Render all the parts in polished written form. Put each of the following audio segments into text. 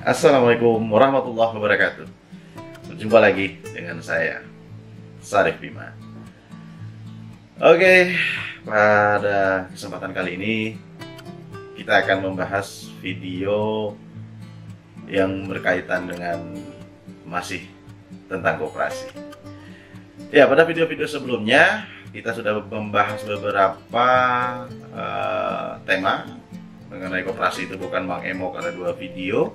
Assalamualaikum warahmatullahi wabarakatuh. Berjumpa lagi dengan saya, Syarif Bima. Oke, pada kesempatan kali ini kita akan membahas video yang berkaitan dengan masih tentang koperasi. Ya, pada video-video sebelumnya kita sudah membahas beberapa tema mengenai koperasi itu bukan Bang Emok. Ada 2 video,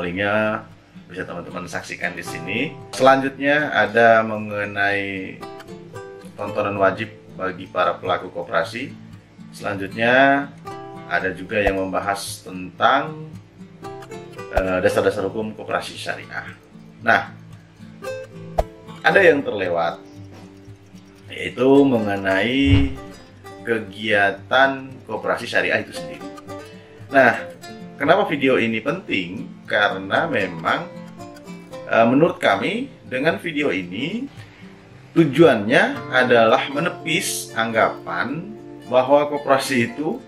linknya bisa teman-teman saksikan di sini. Selanjutnya ada mengenai tontonan wajib bagi para pelaku koperasi. Selanjutnya ada juga yang membahas tentang dasar-dasar hukum koperasi syariah. Nah, ada yang terlewat, yaitu mengenai kegiatan koperasi syariah itu sendiri. Nah, kenapa video ini penting? Karena memang menurut kami dengan video ini tujuannya adalah menepis anggapan bahwa koperasi itu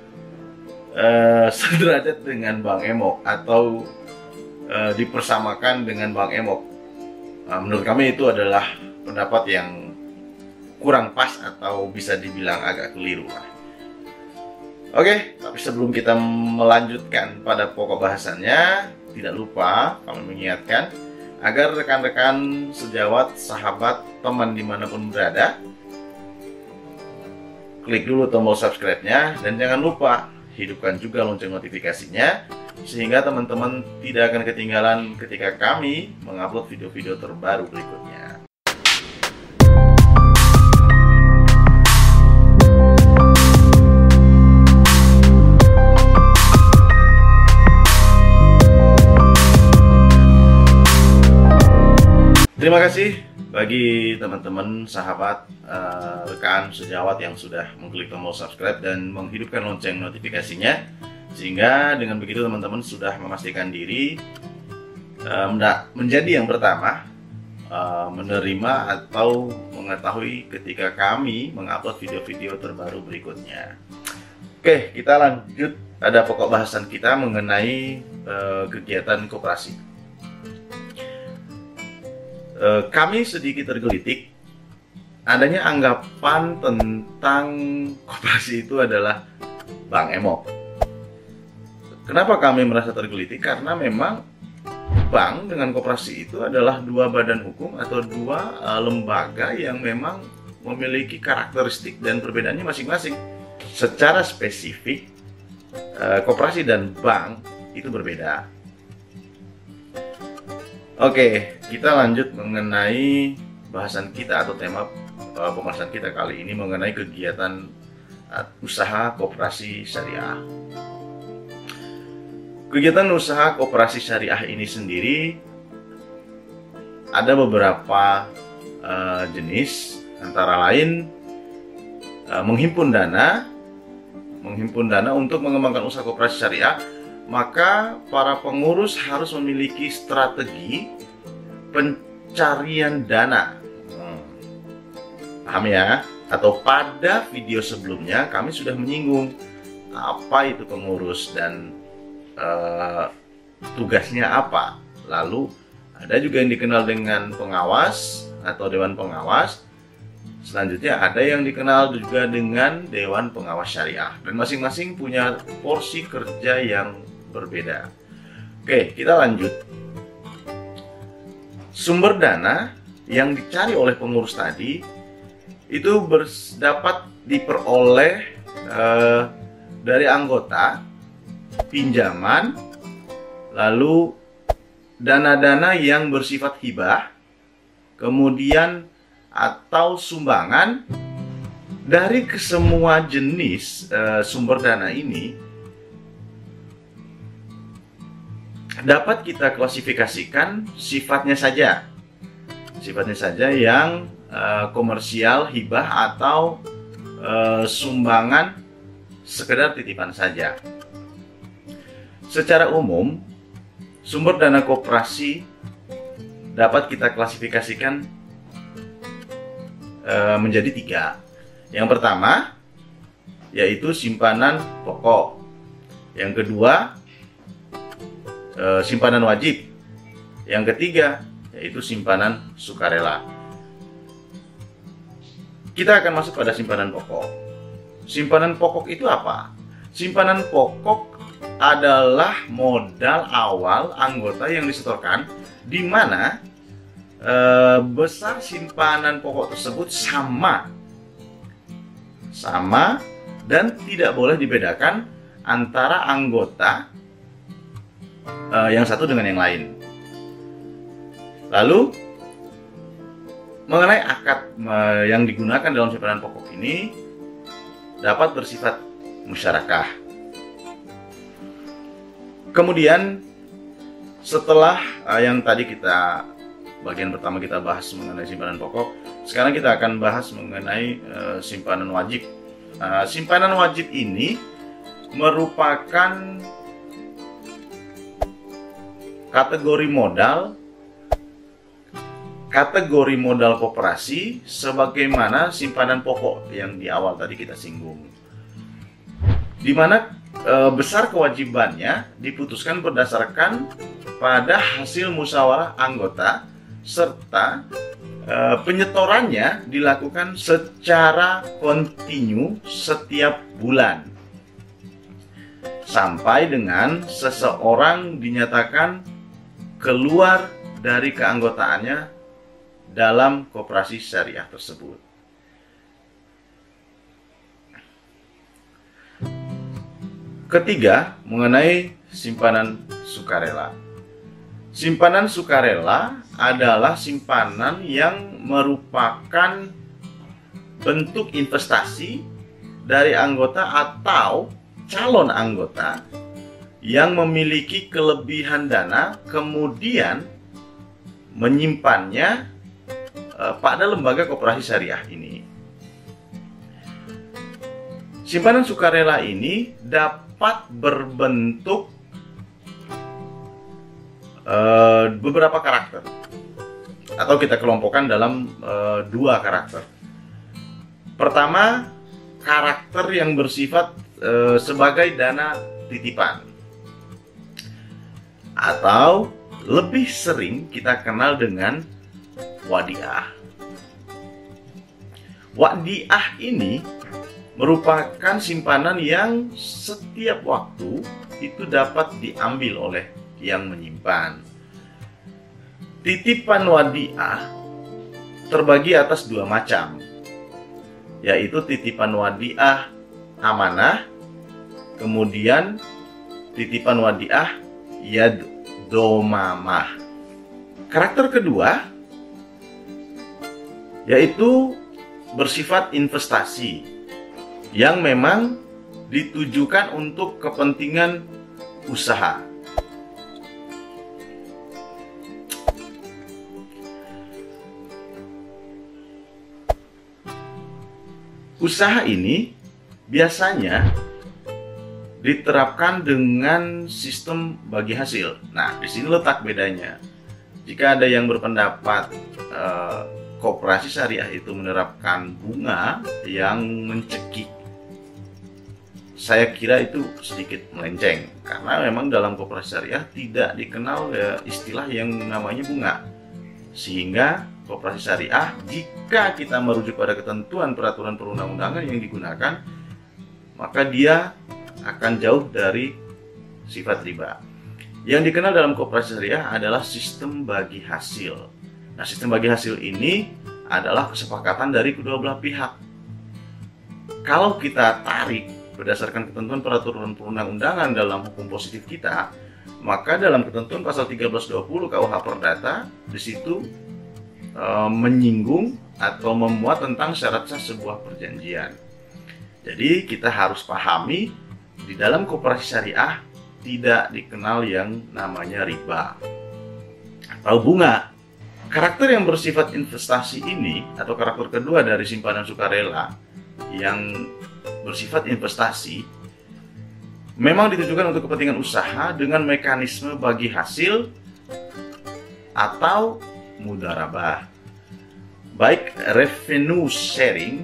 sederajat dengan Bang Emok atau dipersamakan dengan Bang Emok. Menurut kami itu adalah pendapat yang kurang pas atau bisa dibilang agak keliru. Oke, tapi sebelum kita melanjutkan pada pokok bahasannya, tidak lupa kami mengingatkan agar rekan-rekan sejawat, sahabat, teman dimanapun berada, klik dulu tombol subscribe-nya dan jangan lupa hidupkan juga lonceng notifikasinya sehingga teman-teman tidak akan ketinggalan ketika kami mengupload video-video terbaru berikutnya. Terima kasih bagi teman-teman, sahabat, rekan sejawat yang sudah mengklik tombol subscribe dan menghidupkan lonceng notifikasinya, sehingga dengan begitu teman-teman sudah memastikan diri menjadi yang pertama menerima atau mengetahui ketika kami mengupload video-video terbaru berikutnya. Oke, kita lanjut pada pokok bahasan kita mengenai kegiatan koperasi. Kami sedikit tergelitik adanya anggapan tentang koperasi itu adalah Bang Emok. Kenapa kami merasa tergelitik? Karena memang bank dengan koperasi itu adalah 2 badan hukum atau 2 lembaga yang memang memiliki karakteristik dan perbedaannya masing-masing. Secara spesifik, koperasi dan bank itu berbeda. Oke, kita lanjut mengenai bahasan kita atau tema pembahasan kita kali ini mengenai kegiatan usaha koperasi syariah. Kegiatan usaha koperasi syariah ini sendiri ada beberapa jenis, antara lain menghimpun dana untuk mengembangkan usaha koperasi syariah. Maka para pengurus harus memiliki strategi pencarian dana. Paham ya? Atau pada video sebelumnya kami sudah menyinggung apa itu pengurus dan tugasnya apa. Lalu ada juga yang dikenal dengan pengawas atau dewan pengawas. Selanjutnya ada yang dikenal juga dengan dewan pengawas syariah. Dan masing-masing punya porsi kerja yang berbeda. Oke, kita lanjut. Sumber dana yang dicari oleh pengurus tadi itu dapat diperoleh dari anggota, pinjaman, lalu dana-dana yang bersifat hibah, kemudian atau sumbangan. Dari kesemua jenis sumber dana ini dapat kita klasifikasikan sifatnya saja yang komersial, hibah, atau sumbangan sekedar titipan saja. Secara umum, sumber dana koperasi dapat kita klasifikasikan menjadi 3. Yang pertama, yaitu simpanan pokok. Yang kedua, simpanan wajib. Yang ketiga, yaitu simpanan sukarela. Kita akan masuk pada simpanan pokok. Simpanan pokok itu apa? Simpanan pokok adalah modal awal anggota yang disetorkan, di mana besar simpanan pokok tersebut sama dan tidak boleh dibedakan antara anggota yang satu dengan yang lain. Lalu mengenai akad yang digunakan dalam simpanan pokok ini dapat bersifat musyarakah. Kemudian setelah yang tadi bagian pertama kita bahas mengenai simpanan pokok, sekarang kita akan bahas mengenai simpanan wajib. Simpanan wajib ini merupakan kategori modal koperasi sebagaimana simpanan pokok yang di awal tadi kita singgung, di mana besar kewajibannya diputuskan berdasarkan pada hasil musyawarah anggota, serta penyetorannya dilakukan secara kontinu setiap bulan sampai dengan seseorang dinyatakan keluar dari keanggotaannya dalam koperasi syariah tersebut. Ketiga, mengenai simpanan sukarela. Simpanan sukarela adalah simpanan yang merupakan bentuk investasi dari anggota atau calon anggota yang memiliki kelebihan dana, kemudian menyimpannya pada lembaga koperasi syariah ini. Simpanan sukarela ini dapat berbentuk beberapa karakter, atau kita kelompokkan dalam dua karakter. Pertama, karakter yang bersifat sebagai dana titipan, atau lebih sering kita kenal dengan wadiah. Wadiah ini merupakan simpanan yang setiap waktu itu dapat diambil oleh yang menyimpan. Titipan wadiah terbagi atas dua macam, yaitu titipan wadiah amanah, kemudian titipan wadiah yad domamah. Karakter kedua yaitu bersifat investasi yang memang ditujukan untuk kepentingan usaha. Usaha ini biasanya diterapkan dengan sistem bagi hasil. Nah, di sini letak bedanya. Jika ada yang berpendapat koperasi syariah itu menerapkan bunga yang mencekik, saya kira itu sedikit melenceng, karena memang dalam koperasi syariah tidak dikenal istilah yang namanya bunga. Sehingga koperasi syariah, jika kita merujuk pada ketentuan peraturan perundang-undangan yang digunakan, maka dia akan jauh dari sifat riba. Yang dikenal dalam koperasi syariah adalah sistem bagi hasil. Nah, sistem bagi hasil ini adalah kesepakatan dari kedua belah pihak. Kalau kita tarik berdasarkan ketentuan peraturan perundang-undangan dalam hukum positif kita, maka dalam ketentuan pasal 1320 KUH Perdata, di situ menyinggung atau memuat tentang syarat sah sebuah perjanjian. Jadi kita harus pahami di dalam koperasi syariah tidak dikenal yang namanya riba atau bunga. Karakter yang bersifat investasi ini, atau karakter kedua dari simpanan sukarela yang bersifat investasi, memang ditujukan untuk kepentingan usaha dengan mekanisme bagi hasil atau mudharabah, baik revenue sharing,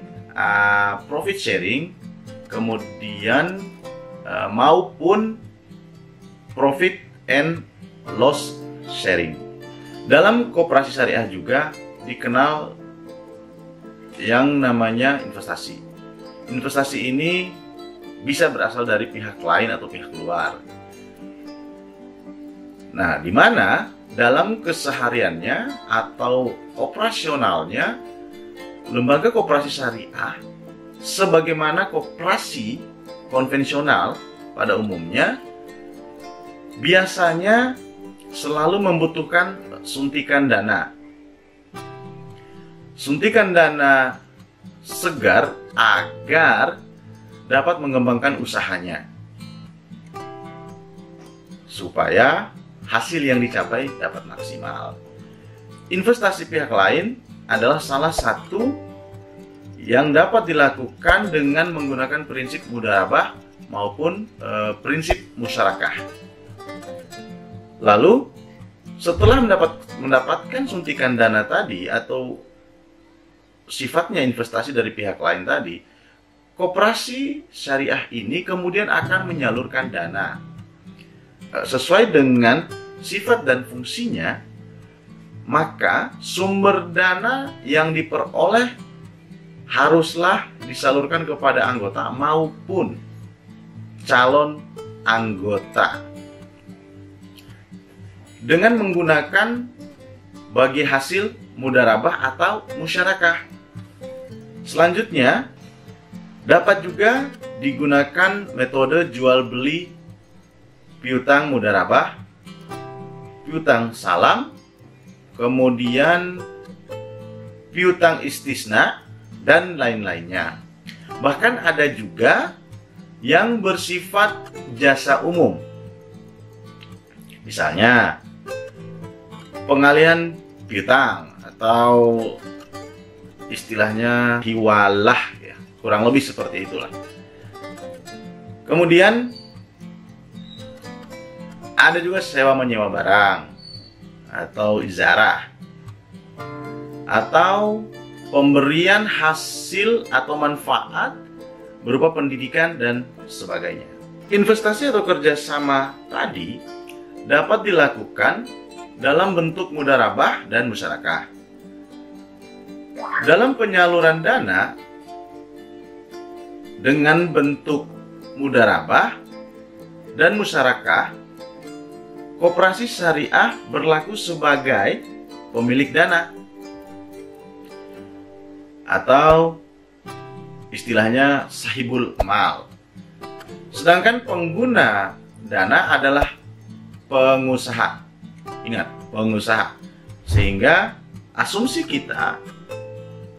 profit sharing, kemudian maupun profit and loss sharing. Dalam koperasi syariah juga dikenal yang namanya investasi. Investasi ini bisa berasal dari pihak lain atau pihak luar. Nah, di mana dalam kesehariannya atau operasionalnya lembaga koperasi syariah sebagaimana koperasi konvensional pada umumnya biasanya selalu membutuhkan suntikan dana. Suntikan dana segar agar dapat mengembangkan usahanya supaya hasil yang dicapai dapat maksimal. Investasi pihak lain adalah salah satu yang dapat dilakukan dengan menggunakan prinsip mudharabah maupun prinsip musyarakah. Lalu setelah mendapatkan suntikan dana tadi atau sifatnya investasi dari pihak lain tadi, koperasi syariah ini kemudian akan menyalurkan dana sesuai dengan sifat dan fungsinya. Maka sumber dana yang diperoleh haruslah disalurkan kepada anggota maupun calon anggota dengan menggunakan bagi hasil mudharabah atau musyarakah. Selanjutnya dapat juga digunakan metode jual beli piutang mudharabah, piutang salam, kemudian piutang istisna, dan lain-lainnya. Bahkan ada juga yang bersifat jasa umum. Misalnya pengalihan piutang atau istilahnya hiwalah ya, kurang lebih seperti itulah. Kemudian ada juga sewa menyewa barang atau ijarah, atau pemberian hasil atau manfaat berupa pendidikan dan sebagainya. Investasi atau kerjasama tadi dapat dilakukan dalam bentuk mudharabah dan musyarakah. Dalam penyaluran dana dengan bentuk mudharabah dan musyarakah, koperasi syariah berlaku sebagai pemilik dana atau istilahnya sahibul mal. Sedangkan pengguna dana adalah pengusaha. Ingat, pengusaha. Sehingga asumsi kita,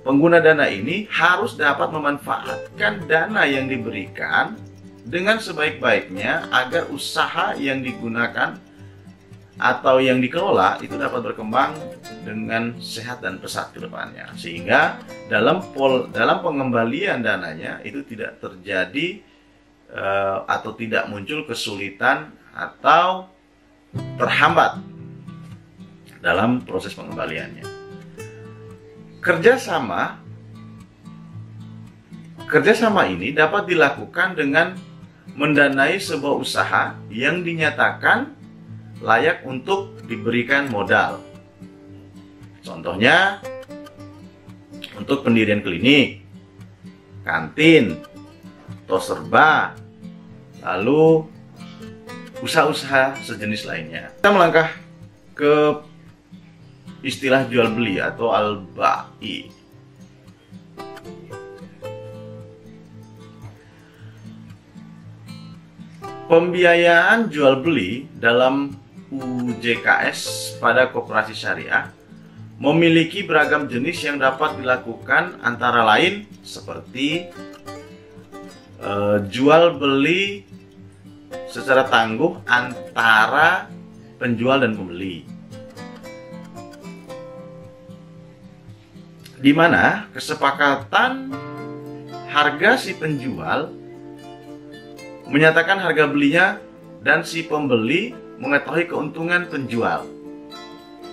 pengguna dana ini harus dapat memanfaatkan dana yang diberikan dengan sebaik-baiknya agar usaha yang digunakan atau yang dikelola itu dapat berkembang dengan sehat dan pesat ke depannya, sehingga dalam pengembalian dananya itu tidak terjadi atau tidak muncul kesulitan atau terhambat dalam proses pengembaliannya. Kerjasama ini dapat dilakukan dengan mendanai sebuah usaha yang dinyatakan layak untuk diberikan modal. Contohnya untuk pendirian klinik, kantin, tos serba, lalu usaha-usaha sejenis lainnya. Kita melangkah ke istilah jual beli atau al-ba'i. Pembiayaan jual beli dalam UJKS pada koperasi syariah memiliki beragam jenis yang dapat dilakukan, antara lain seperti jual beli secara tangguh antara penjual dan pembeli, di mana kesepakatan harga si penjual menyatakan harga belinya dan si pembeli mengetahui keuntungan penjual.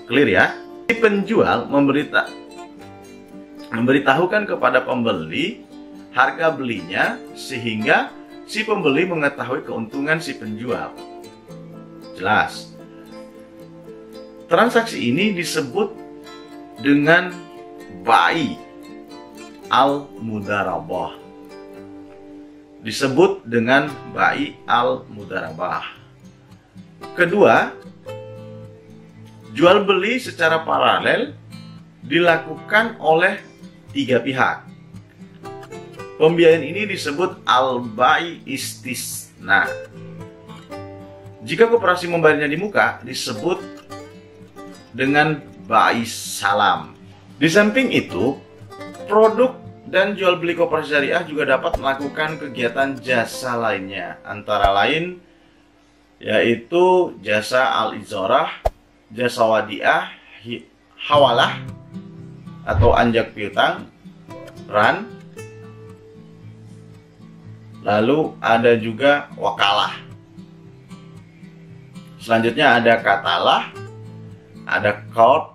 Clear ya? Si penjual memberitahukan kepada pembeli harga belinya sehingga si pembeli mengetahui keuntungan si penjual. Jelas. Transaksi ini disebut dengan bai al-mudarabah. Disebut dengan bai al-mudarabah. Kedua, jual beli secara paralel dilakukan oleh tiga pihak. Pembiayaan ini disebut al-bai istisna. Jika koperasi membayarnya di muka, disebut dengan bai salam. Di samping itu, produk dan jual beli koperasi syariah juga dapat melakukan kegiatan jasa lainnya, antara lain yaitu jasa al-izarah, jasa wadiah, hawalah atau anjak piutang, ran. Lalu ada juga wakalah. Selanjutnya ada katalah, ada qard,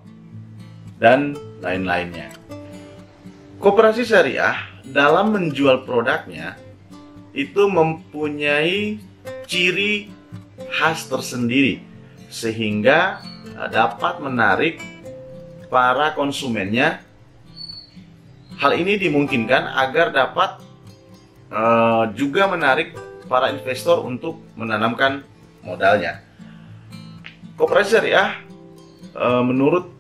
dan lain-lainnya. Koperasi syariah dalam menjual produknya itu mempunyai ciri khas tersendiri sehingga dapat menarik para konsumennya. Hal ini dimungkinkan agar dapat juga menarik para investor untuk menanamkan modalnya. Koperasi syariah menurut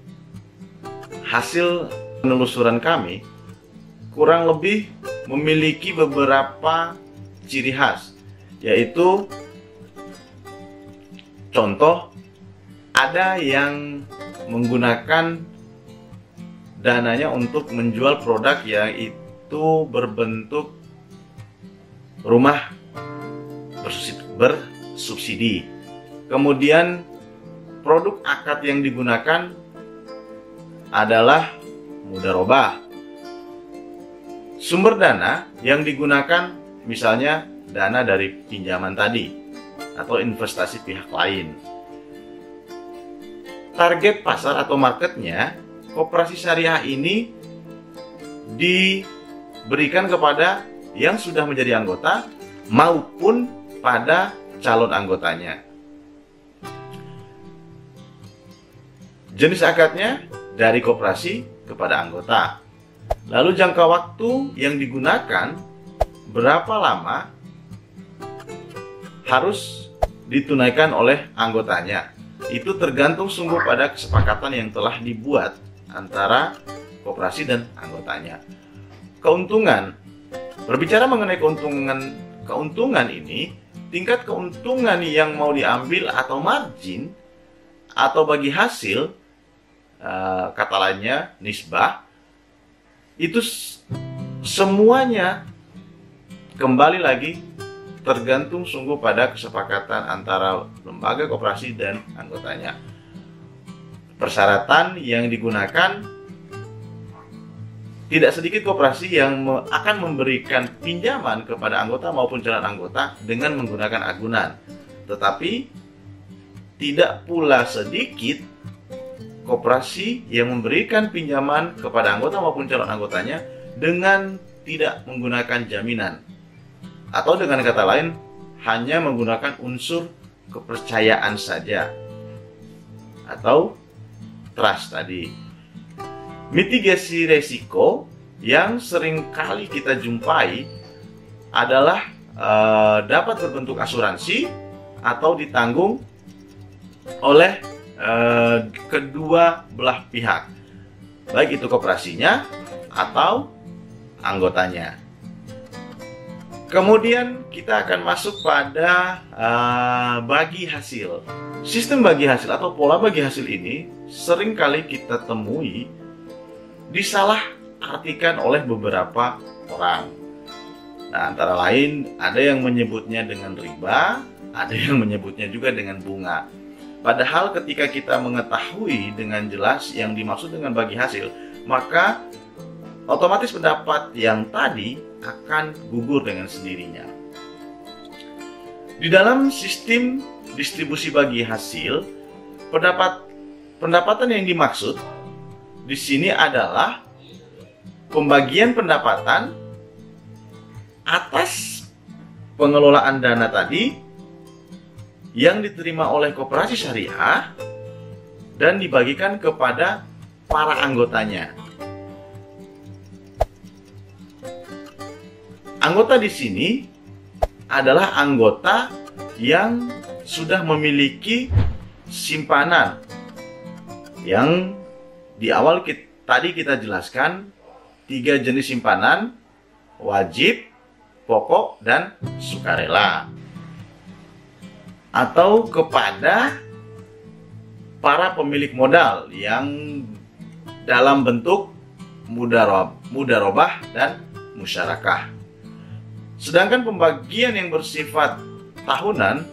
hasil penelusuran kami kurang lebih memiliki beberapa ciri khas, yaitu contoh, ada yang menggunakan dananya untuk menjual produk yang itu berbentuk rumah bersubsidi. Kemudian produk akad yang digunakan adalah mudharabah. Sumber dana yang digunakan misalnya dana dari pinjaman tadi atau investasi pihak lain. Target pasar atau marketnya, koperasi syariah ini diberikan kepada yang sudah menjadi anggota maupun pada calon anggotanya. Jenis akadnya dari koperasi kepada anggota. Lalu jangka waktu yang digunakan, berapa lama harus ditunaikan oleh anggotanya. Itu tergantung sungguh pada kesepakatan yang telah dibuat antara koperasi dan anggotanya. Keuntungan. Berbicara mengenai keuntungan ini, tingkat keuntungan yang mau diambil atau margin atau bagi hasil, kata lainnya nisbah, itu semuanya kembali lagi tergantung sungguh pada kesepakatan antara lembaga koperasi dan anggotanya. Persyaratan yang digunakan, tidak sedikit koperasi yang akan memberikan pinjaman kepada anggota maupun calon anggota dengan menggunakan agunan. Tetapi tidak pula sedikit koperasi yang memberikan pinjaman kepada anggota maupun calon anggotanya dengan tidak menggunakan jaminan, atau dengan kata lain hanya menggunakan unsur kepercayaan saja atau trust tadi. Mitigasi resiko yang sering kali kita jumpai adalah dapat berbentuk asuransi atau ditanggung oleh kedua belah pihak, baik itu koperasinya atau anggotanya. Kemudian kita akan masuk pada bagi hasil. Sistem bagi hasil atau pola bagi hasil ini sering kali kita temui disalahartikan oleh beberapa orang. Nah, antara lain ada yang menyebutnya dengan riba, ada yang menyebutnya juga dengan bunga. Padahal ketika kita mengetahui dengan jelas yang dimaksud dengan bagi hasil, maka otomatis pendapat yang tadi akan gugur dengan sendirinya. Di dalam sistem distribusi bagi hasil, pendapatan yang dimaksud di sini adalah pembagian pendapatan atas pengelolaan dana tadi yang diterima oleh koperasi syariah dan dibagikan kepada para anggotanya. Anggota di sini adalah anggota yang sudah memiliki simpanan yang di awal tadi kita jelaskan 3 jenis simpanan: wajib, pokok, dan sukarela. Atau kepada para pemilik modal yang dalam bentuk mudarobah dan musyarakah. Sedangkan pembagian yang bersifat tahunan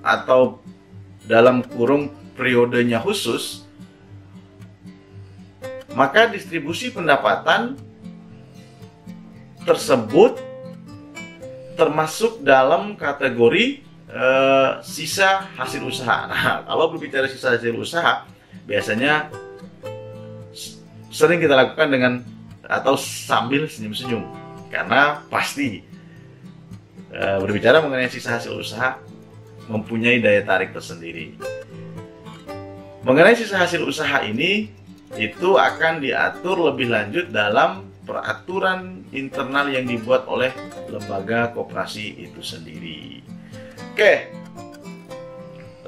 atau dalam kurung periodenya khusus, maka distribusi pendapatan tersebut termasuk dalam kategori sisa hasil usaha. Nah, kalau berbicara sisa hasil usaha, biasanya sering kita lakukan dengan atau sambil senyum-senyum, karena pasti berbicara mengenai sisa hasil usaha mempunyai daya tarik tersendiri. Mengenai sisa hasil usaha ini, itu akan diatur lebih lanjut dalam peraturan internal yang dibuat oleh lembaga koperasi itu sendiri. Oke,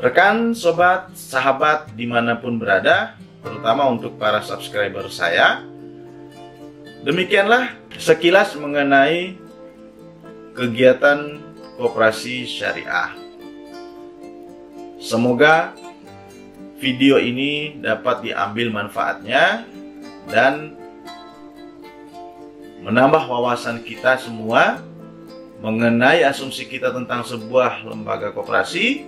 rekan, sobat, sahabat dimanapun berada, terutama untuk para subscriber saya, demikianlah sekilas mengenai kegiatan koperasi syariah. Semoga video ini dapat diambil manfaatnya dan menambah wawasan kita semua mengenai asumsi kita tentang sebuah lembaga koperasi.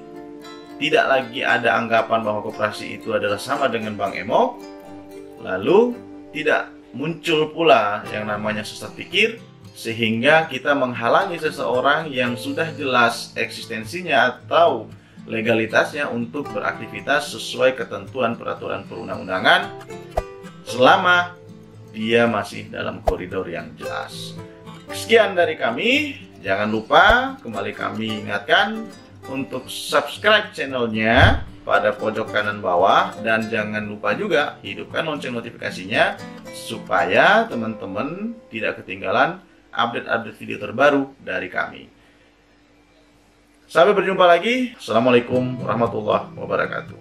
Tidak lagi ada anggapan bahwa koperasi itu adalah sama dengan Bank Emok, lalu tidak muncul pula yang namanya sesat pikir, sehingga kita menghalangi seseorang yang sudah jelas eksistensinya atau legalitasnya untuk beraktivitas sesuai ketentuan peraturan perundang-undangan selama dia masih dalam koridor yang jelas. Sekian dari kami. Jangan lupa, kembali kami ingatkan untuk subscribe channelnya pada pojok kanan bawah, dan jangan lupa juga hidupkan lonceng notifikasinya supaya teman-teman tidak ketinggalan update-update video terbaru dari kami. Sampai berjumpa lagi. Assalamualaikum warahmatullahi wabarakatuh.